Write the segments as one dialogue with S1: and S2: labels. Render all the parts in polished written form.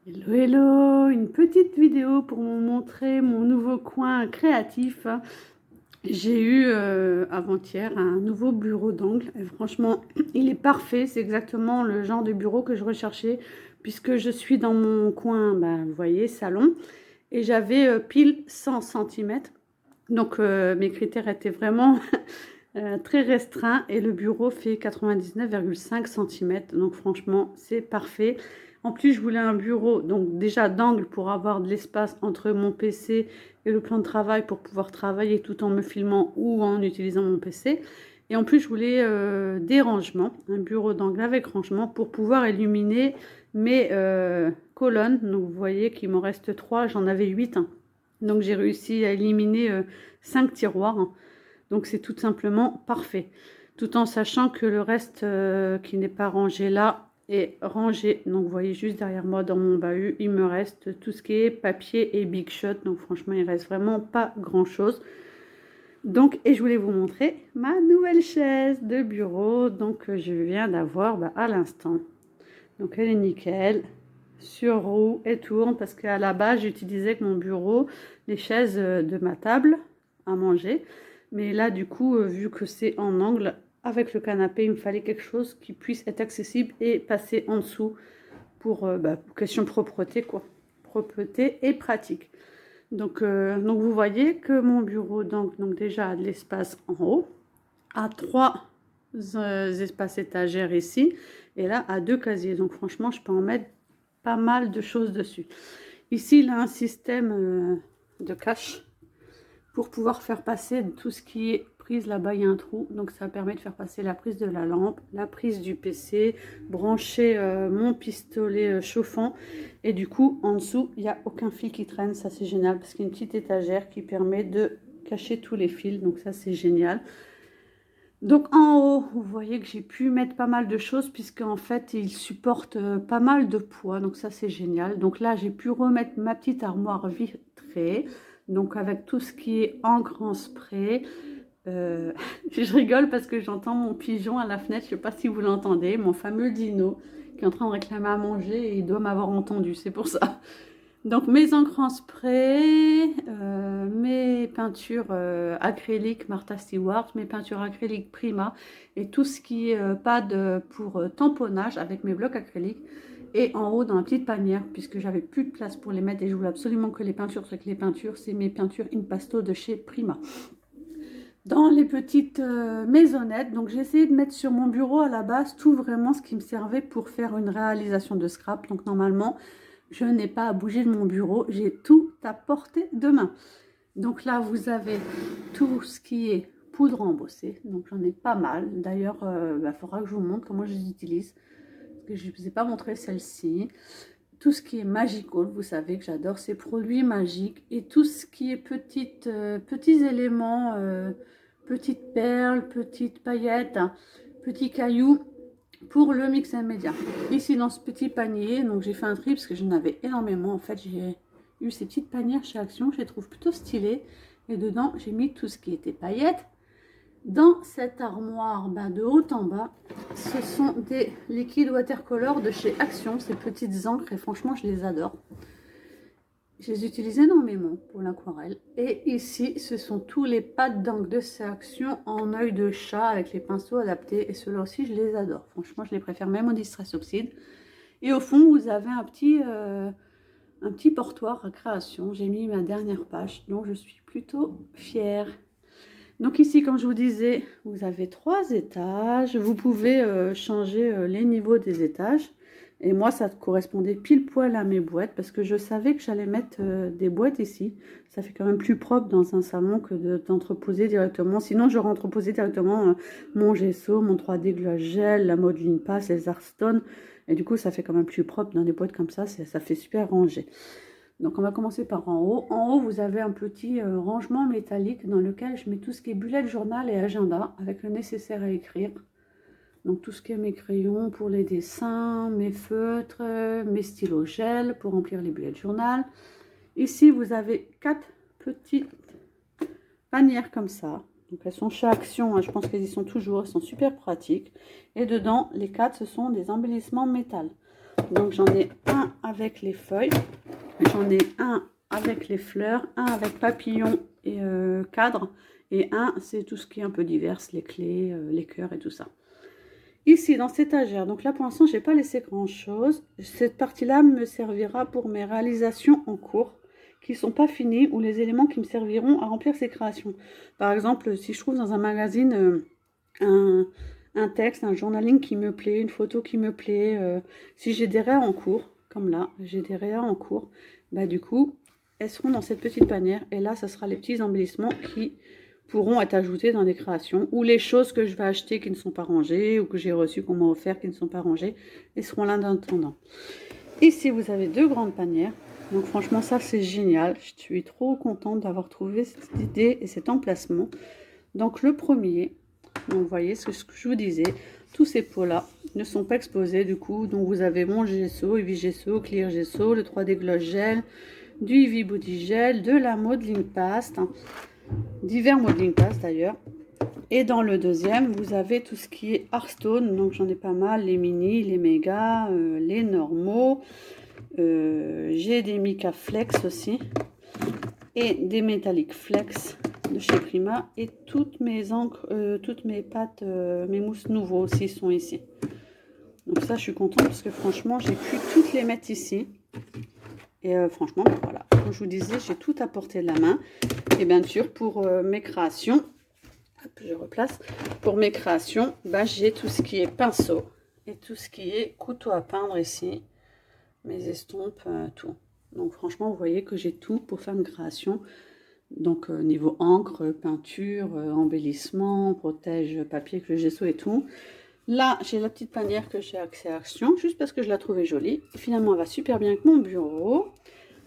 S1: Hello, hello, une petite vidéo pour vous montrer mon nouveau coin créatif. J'ai eu avant-hier un nouveau bureau d'angle et franchement il est parfait, c'est exactement le genre de bureau que je recherchais puisque je suis dans mon coin, vous voyez, salon, et j'avais pile 100 cm. Donc mes critères étaient vraiment très restreints et le bureau fait 99,5 cm. Donc franchement, c'est parfait. En plus, je voulais un bureau, donc déjà d'angle pour avoir de l'espace entre mon PC et le plan de travail pour pouvoir travailler tout en me filmant ou en utilisant mon PC. Et en plus, je voulais des rangements, un bureau d'angle avec rangement pour pouvoir illuminer mes colonnes. Donc vous voyez qu'il m'en reste 3, j'en avais 8. Donc j'ai réussi à éliminer 5 tiroirs. Donc c'est tout simplement parfait. Tout en sachant que le reste qui n'est pas rangé là est rangé. Donc vous voyez juste derrière moi dans mon bahut, il me reste tout ce qui est papier et Big Shot. Donc franchement, il reste vraiment pas grand chose. Donc, et je voulais vous montrer ma nouvelle chaise de bureau. Donc je viens d'avoir à l'instant. Donc elle est nickel, sur roue et tourne, parce qu'à la base j'utilisais que mon bureau les chaises de ma table à manger, mais là du coup vu que c'est en angle avec le canapé, il me fallait quelque chose qui puisse être accessible et passer en dessous pour question propreté quoi, propreté et pratique. Donc vous voyez que mon bureau donc déjà a de l'espace en haut, à 3 espaces étagères ici, et là à 2 casiers. Donc franchement, je peux en mettre pas mal de choses dessus. Ici, il a un système de cache pour pouvoir faire passer tout ce qui est prise. Là-bas, il y a un trou, donc ça permet de faire passer la prise de la lampe, la prise du PC, brancher mon pistolet chauffant, et du coup, en dessous, il n'y a aucun fil qui traîne. Ça, c'est génial, parce qu'il y a une petite étagère qui permet de cacher tous les fils, donc ça, c'est génial. Donc en haut, vous voyez que j'ai pu mettre pas mal de choses puisque en fait, il supporte pas mal de poids. Donc ça, c'est génial. Donc là, j'ai pu remettre ma petite armoire vitrée. Donc avec tout ce qui est encre en spray. Je rigole parce que j'entends mon pigeon à la fenêtre. Je ne sais pas si vous l'entendez. Mon fameux dino qui est en train de réclamer à manger et il doit m'avoir entendu. C'est pour ça. Donc mes encres en spray, mes peintures acryliques Martha Stewart, mes peintures acryliques Prima et tout ce qui est pad pour tamponnage avec mes blocs acryliques. Et en haut dans la petite panière, puisque j'avais plus de place pour les mettre et je voulais absolument que les peintures soient que les peintures, c'est mes peintures Impasto de chez Prima. Dans les petites maisonnettes, donc j'ai essayé de mettre sur mon bureau à la base tout vraiment ce qui me servait pour faire une réalisation de scrap. Donc normalement, je n'ai pas à bouger de mon bureau, j'ai tout à portée de main. Donc là, vous avez tout ce qui est poudre embossée. Donc j'en ai pas mal. D'ailleurs, faudra que je vous montre comment je les utilise. Parce que je ne vous ai pas montré celle-ci. Tout ce qui est Magical, vous savez que j'adore ces produits magiques. Et tout ce qui est petits éléments, petites perles, petites paillettes, petits cailloux pour le mix and media. Ici dans ce petit panier, donc j'ai fait un tri parce que j'en avais énormément. En fait, j'ai eu ces petites panières chez Action, je les trouve plutôt stylées. Et dedans, j'ai mis tout ce qui était paillettes. Dans cette armoire, de haut en bas, ce sont des liquides watercolor de chez Action, ces petites encres, et franchement, je les adore. Je les utilise énormément pour l'aquarelle. Et ici, ce sont tous les pads d'encre de chez Action en œil de chat avec les pinceaux adaptés. Et ceux-là aussi, je les adore. Franchement, je les préfère même au Distress Oxide. Et au fond, vous avez un petit portoir à création. J'ai mis ma dernière page, dont je suis plutôt fière. Donc ici, comme je vous disais, vous avez 3 étages. Vous pouvez changer les niveaux des étages. Et moi, ça correspondait pile poil à mes boîtes parce que je savais que j'allais mettre des boîtes ici. Ça fait quand même plus propre dans un salon que d'entreposer directement. Sinon, j'aurais entreposé directement mon gesso, mon 3D Gloss Gel, la Modeling Pass, les Artstone. Et du coup, ça fait quand même plus propre dans des boîtes comme ça. Ça fait super rangé. Donc on va commencer par en haut. En haut, vous avez un petit rangement métallique dans lequel je mets tout ce qui est bullet journal et agenda avec le nécessaire à écrire. Donc tout ce qui est mes crayons pour les dessins, mes feutres, mes stylos gel pour remplir les bullet journal. Ici, vous avez 4 petites panières comme ça. Donc elles sont chez Action, hein, je pense qu'elles y sont toujours, elles sont super pratiques. Et dedans, les 4, ce sont des embellissements métal. Donc j'en ai un avec les feuilles, j'en ai un avec les fleurs, un avec papillon et cadre, et un c'est tout ce qui est un peu divers, les clés, les cœurs et tout ça. Ici dans cette étagère, donc là pour l'instant j'ai pas laissé grand chose, cette partie là me servira pour mes réalisations en cours qui sont pas finies ou les éléments qui me serviront à remplir ces créations. Par exemple si je trouve dans un magazine un texte, un journaling qui me plaît, une photo qui me plaît, si j'ai des réas en cours, comme là, j'ai des réas en cours, bah du coup, elles seront dans cette petite panière, et là, ça sera les petits embellissements qui pourront être ajoutés dans des créations, ou les choses que je vais acheter qui ne sont pas rangées, ou que j'ai reçues, qu'on m'a offert qui ne sont pas rangées, elles seront là en attendant. Ici, vous avez 2 grandes panières, donc franchement, ça, c'est génial, je suis trop contente d'avoir trouvé cette idée et cet emplacement. Donc, le premier... Donc vous voyez ce que je vous disais, tous ces pots-là ne sont pas exposés du coup. Donc vous avez mon gesso, Eevee Gesso, Clear Gesso, le 3D Gloss Gel, du Eevee Body Gel, de la Modeling Paste, divers Modeling Paste d'ailleurs. Et dans le deuxième, vous avez tout ce qui est Hearthstone, donc j'en ai pas mal, les mini, les méga, les normaux. J'ai des Mica Flex aussi et des Metallic Flex de chez Prima, et toutes mes encres, toutes mes pâtes, mes mousses nouveaux aussi sont ici. Donc ça je suis contente parce que franchement j'ai pu toutes les mettre ici, et franchement voilà, comme je vous disais, j'ai tout à portée de la main. Et bien sûr pour mes créations, hop, je replace, pour mes créations, bah, j'ai tout ce qui est pinceau et tout ce qui est couteau à peindre ici, mes estompes, tout. Donc franchement vous voyez que j'ai tout pour faire une création. Donc niveau encre, peinture, embellissement, protège papier avec le gesso et tout. Là j'ai la petite panière que j'ai accès à Action, juste parce que je la trouvais jolie. Et finalement elle va super bien avec mon bureau.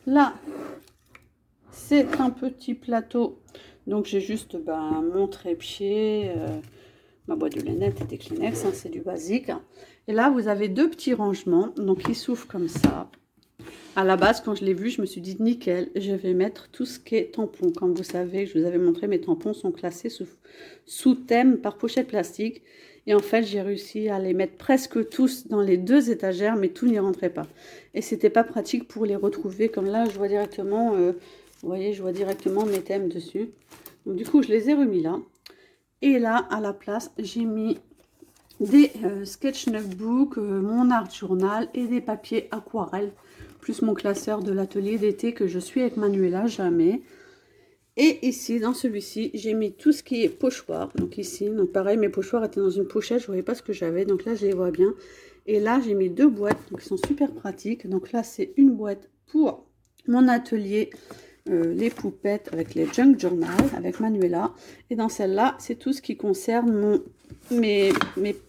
S1: Là c'est un petit plateau, donc j'ai juste mon trépied, ma boîte de lunettes et des Kleenex, hein, c'est du basique. Et là vous avez 2 petits rangements, donc ils s'ouvrent comme ça. À la base, quand je l'ai vu, je me suis dit nickel, je vais mettre tout ce qui est tampons. Comme vous savez, je vous avais montré, mes tampons sont classés sous thème par pochette plastique. Et en fait, j'ai réussi à les mettre presque tous dans les 2 étagères, mais tout n'y rentrait pas. Et c'était pas pratique pour les retrouver. Comme là, je vois directement, vous voyez, je vois directement mes thèmes dessus. Donc du coup, je les ai remis là. Et là, à la place, j'ai mis des sketch notebook, mon art journal et des papiers aquarelles, plus mon classeur de l'atelier d'été que je suis avec Manuela jamais. Et ici, dans celui-ci, j'ai mis tout ce qui est pochoir. Donc ici, donc pareil, mes pochoirs étaient dans une pochette, je ne voyais pas ce que j'avais, donc là, je les vois bien. Et là, j'ai mis 2 boîtes, donc ils sont super pratiques. Donc là, c'est une boîte pour mon atelier, les poupettes avec les junk journal, avec Manuela. Et dans celle-là, c'est tout ce qui concerne mes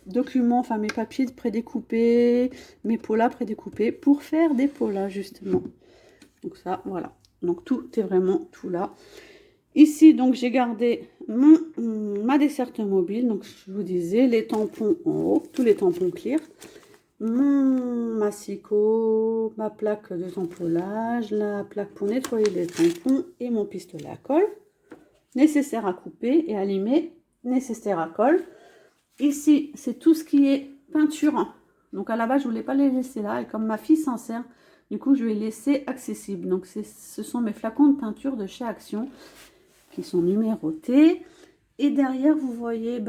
S1: documents, enfin mes papiers prédécoupés, mes polas prédécoupés pour faire des polas justement. Donc ça, voilà. Donc tout est vraiment tout là. Ici, donc j'ai gardé ma desserte mobile. Donc je vous disais, les tampons en haut, tous les tampons clear. Mon massicot, ma plaque de tamponnage, la plaque pour nettoyer les tampons et mon pistolet à colle. Nécessaire à couper et à limer, nécessaire à colle. Ici, c'est tout ce qui est peinture. Donc à la base, je ne voulais pas les laisser là. Et comme ma fille s'en sert, du coup, je vais les laisser accessibles. Donc ce sont mes flacons de peinture de chez Action qui sont numérotés. Et derrière, vous voyez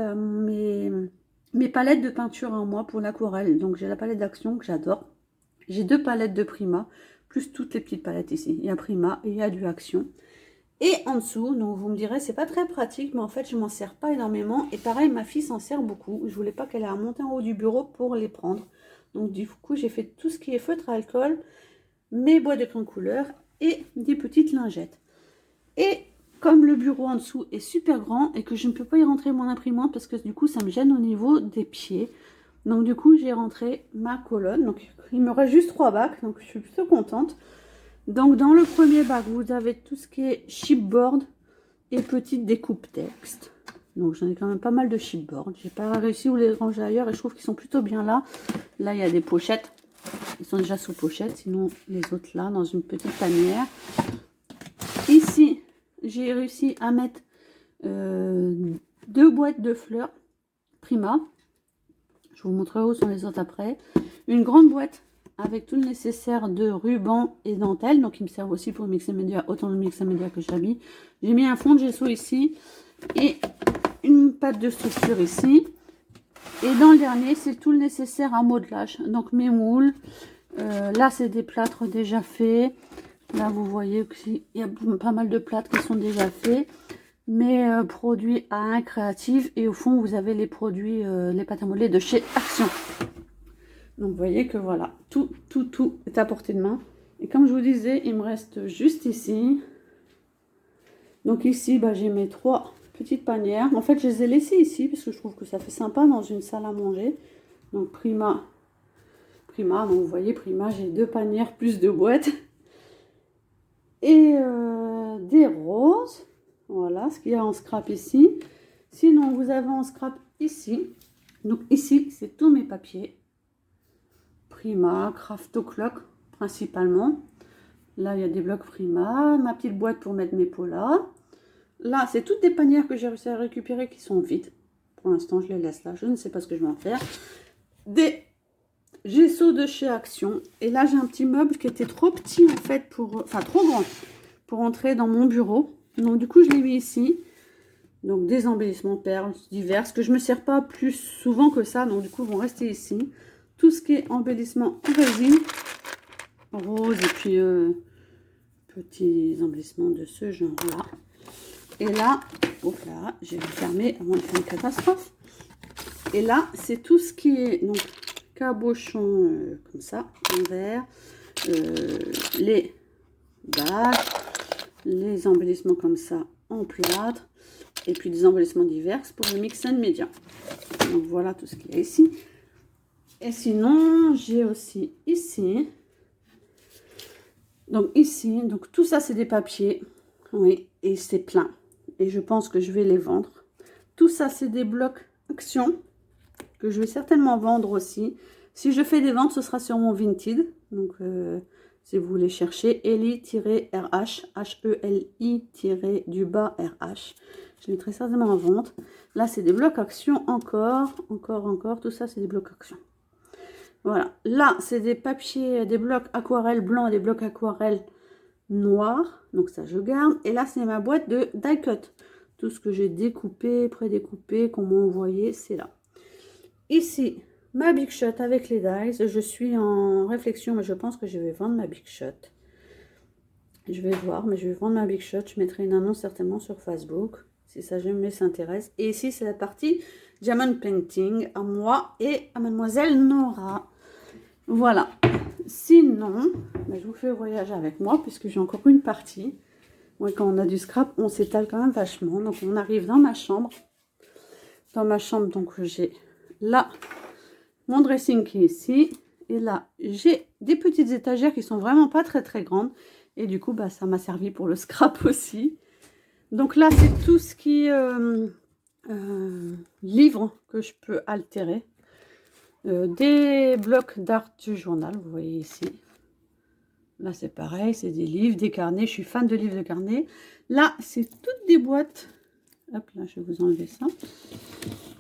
S1: mes palettes de peinture en moi pour l'aquarelle. Donc j'ai la palette d'Action que j'adore. J'ai 2 palettes de Prima, plus toutes les petites palettes ici. Il y a Prima et il y a du Action. Et en dessous, donc vous me direz, c'est pas très pratique, mais en fait, je m'en sers pas énormément. Et pareil, ma fille s'en sert beaucoup. Je voulais pas qu'elle ait à monter en haut du bureau pour les prendre. Donc du coup, j'ai fait tout ce qui est feutre à alcool, mes boîtes de crayons couleur et des petites lingettes. Et comme le bureau en dessous est super grand et que je ne peux pas y rentrer mon imprimante parce que du coup, ça me gêne au niveau des pieds. Donc du coup, j'ai rentré ma colonne. Donc il me reste juste 3 bacs, donc je suis plutôt contente. Donc dans le premier bac, vous avez tout ce qui est chipboard et petite découpe texte. Donc j'en ai quand même pas mal de chipboard. J'ai pas réussi à les ranger ailleurs et je trouve qu'ils sont plutôt bien là. Là il y a des pochettes. Ils sont déjà sous pochette, sinon les autres là dans une petite panière. Ici, j'ai réussi à mettre 2 boîtes de fleurs Prima. Je vous montrerai où sont les autres après. Une grande boîte avec tout le nécessaire de ruban et dentelle. Donc, ils me servent aussi pour le mix média, autant le mix média que j'habille. J'ai mis un fond de gesso ici et une pâte de structure ici. Et dans le dernier, c'est tout le nécessaire à modelage. Donc, mes moules. Là, c'est des plâtres déjà faits. Là, vous voyez qu'il y a pas mal de plâtres qui sont déjà faits. Mes produits A1 créatifs. Et au fond, vous avez les produits, les pâtes à modeler de chez Action. Donc, vous voyez que voilà, tout est à portée de main. Et comme je vous disais, il me reste juste ici. Donc ici, bah, j'ai mes 3 petites panières. En fait, je les ai laissées ici parce que je trouve que ça fait sympa dans une salle à manger. Donc, Prima. Donc, vous voyez, Prima, j'ai 2 panières plus 2 boîtes. Et des roses. Voilà ce qu'il y a en scrap ici. Sinon, vous avez en scrap ici. Donc, ici, c'est tous mes papiers. Prima, Craft O'Clock principalement. Là, il y a des blocs Prima. Ma petite boîte pour mettre mes polas. Là, c'est toutes des panières que j'ai réussi à récupérer qui sont vides. Pour l'instant, je les laisse là. Je ne sais pas ce que je vais en faire. Des gessos de chez Action. Et là, j'ai un petit meuble qui était trop petit en fait, enfin trop grand pour entrer dans mon bureau. Donc, du coup, je l'ai mis ici. Donc, des embellissements perles diverses que je ne me sers pas plus souvent que ça. Donc, du coup, ils vont rester ici. Tout ce qui est embellissement en résine, rose et puis petits embellissements de ce genre-là. Et là, hop là, je vais le fermer avant de faire une catastrophe. Et là, c'est tout ce qui est donc cabochon comme ça, en verre, les bagues, les embellissements comme ça en plâtre, et puis des embellissements divers pour le mix and media. Donc voilà tout ce qu'il y a ici. Et sinon, j'ai aussi ici. Donc ici, donc tout ça c'est des papiers. Oui, et c'est plein. Et je pense que je vais les vendre. Tout ça c'est des blocs Action que je vais certainement vendre aussi. Si je fais des ventes, ce sera sur mon Vinted. Donc si vous voulez chercher Eli-RH, H-E-L-I-du-bas-R-H. Je les mettrai certainement en vente. Là, c'est des blocs Action encore. Tout ça, c'est des blocs Action. Voilà. Là, c'est des papiers, des blocs aquarelle blancs et des blocs aquarelle noirs. Donc ça, je garde. Et là, c'est ma boîte de die cut. Tout ce que j'ai découpé, prédécoupé, qu'on m'a envoyé, c'est là. Ici, ma Big Shot avec les dies. Je suis en réflexion, mais je pense que je vais vendre ma Big Shot. Je vais voir, mais je vais vendre ma Big Shot. Je mettrai une annonce certainement sur Facebook, si ça jamais s'intéresse. Et ici, c'est la partie Diamond Painting à moi et à Mademoiselle Nora. Voilà. Sinon, ben, je vous fais voyager avec moi, puisque j'ai encore une partie. Ouais, quand on a du scrap, on s'étale quand même vachement. Donc, on arrive dans ma chambre. Dans ma chambre, donc, j'ai là mon dressing qui est ici. Et là, j'ai des petites étagères qui sont vraiment pas très grandes. Et du coup, bah, ça m'a servi pour le scrap aussi. Donc là, c'est tout ce qui livres que je peux altérer. Des blocs d'art du journal, vous voyez ici. Là, c'est pareil, c'est des livres, des carnets. Je suis fan de livres de carnets. Là, c'est toutes des boîtes. Hop, là, je vais vous enlever ça.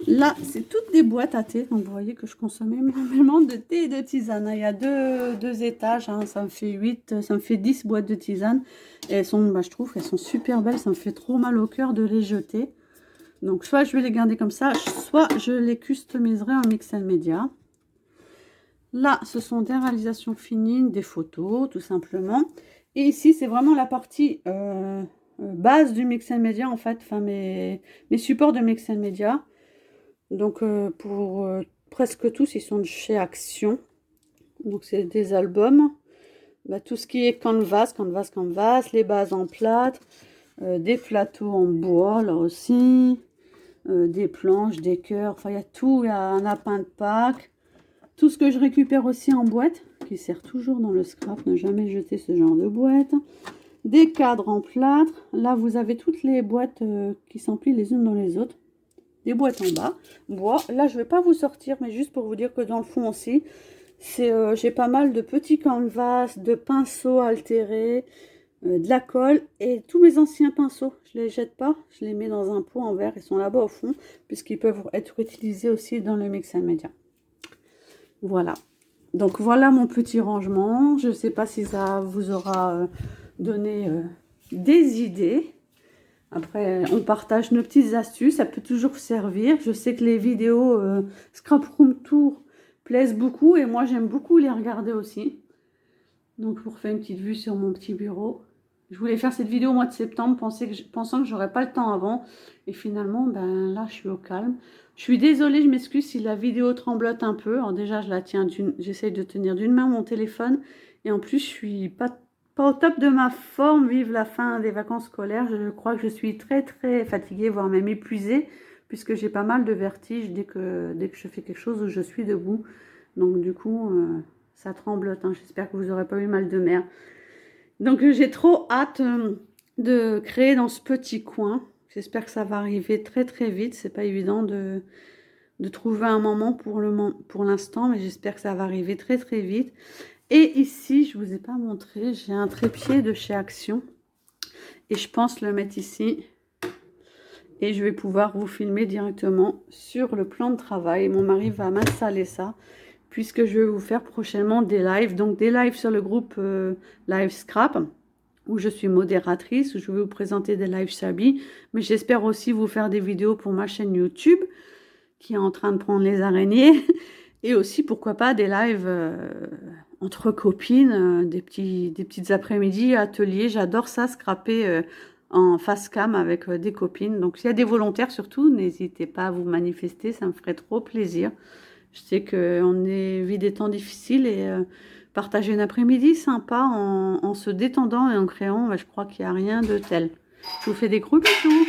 S1: Là, c'est toutes des boîtes à thé. Donc, vous voyez que je consomme énormément de thé et de tisane. Il y a deux étages. Hein, ça me fait 8, ça me fait 10 boîtes de tisane. Et elles sont, bah, je trouve qu'elles sont super belles. Ça me fait trop mal au cœur de les jeter. Donc, soit je vais les garder comme ça, soit je les customiserai en mix and media. Là, ce sont des réalisations finies, des photos, tout simplement. Et ici, c'est vraiment la partie base du mix and media, en fait. Enfin, mes supports de mix and media. Donc, pour presque tous, ils sont de chez Action. Donc, c'est des albums. Bah, tout ce qui est canvas, les bases en plâtre, des plateaux en bois, là aussi. Des planches, des cœurs, enfin il y a tout, il y a un lapin de Pâques, tout ce que je récupère aussi en boîte, qui sert toujours dans le scrap, ne jamais jeter ce genre de boîte, des cadres en plâtre, là vous avez toutes les boîtes qui s'emplissent les unes dans les autres, des boîtes en bas, bois, là je vais pas vous sortir, mais juste pour vous dire que dans le fond aussi, j'ai pas mal de petits canvas, de pinceaux altérés, de la colle et tous mes anciens pinceaux, je les jette pas, je les mets dans un pot en verre, ils sont là-bas au fond, puisqu'ils peuvent être utilisés aussi dans le mix and media. Voilà. Donc voilà mon petit rangement. Je ne sais pas si ça vous aura donné des idées. Après, on partage nos petites astuces, ça peut toujours servir. Je sais que les vidéos Scrap Room Tour plaisent beaucoup et moi j'aime beaucoup les regarder aussi. Donc je vous refais une petite vue sur mon petit bureau. Je voulais faire cette vidéo au mois de septembre, pensant que j'aurais pas le temps avant. Et finalement, ben là, je suis au calme. Je suis désolée, je m'excuse si la vidéo tremblote un peu. Alors déjà, j'essaye de tenir d'une main mon téléphone. Et en plus, je suis pas au top de ma forme. Vive la fin des vacances scolaires. Je crois que je suis très très fatiguée, voire même épuisée, puisque j'ai pas mal de vertiges dès que je fais quelque chose où je suis debout. Donc du coup, ça tremblote. Hein. J'espère que vous n'aurez pas eu mal de mer. Donc j'ai trop hâte de créer dans ce petit coin. J'espère que ça va arriver très très vite. C'est pas évident de trouver un moment pour l'instant, mais j'espère que ça va arriver très très vite. Et ici, je vous ai pas montré, j'ai un trépied de chez Action. Et je pense le mettre ici. Et je vais pouvoir vous filmer directement sur le plan de travail. Mon mari va m'installer ça, puisque je vais vous faire prochainement des lives. Donc des lives sur le groupe Live Scrap, où je suis modératrice, où je vais vous présenter des lives Sabi. Mais j'espère aussi vous faire des vidéos pour ma chaîne YouTube, qui est en train de prendre les araignées. Et aussi, pourquoi pas, des lives entre copines, des petites après-midi, ateliers. J'adore ça, scraper en face cam avec des copines. Donc, s'il y a des volontaires, surtout, n'hésitez pas à vous manifester. Ça me ferait trop plaisir. Je sais qu'on vit des temps difficiles et partager une après-midi sympa en se détendant et en créant, je crois qu'il n'y a rien de tel. Je vous fais des gros bisous.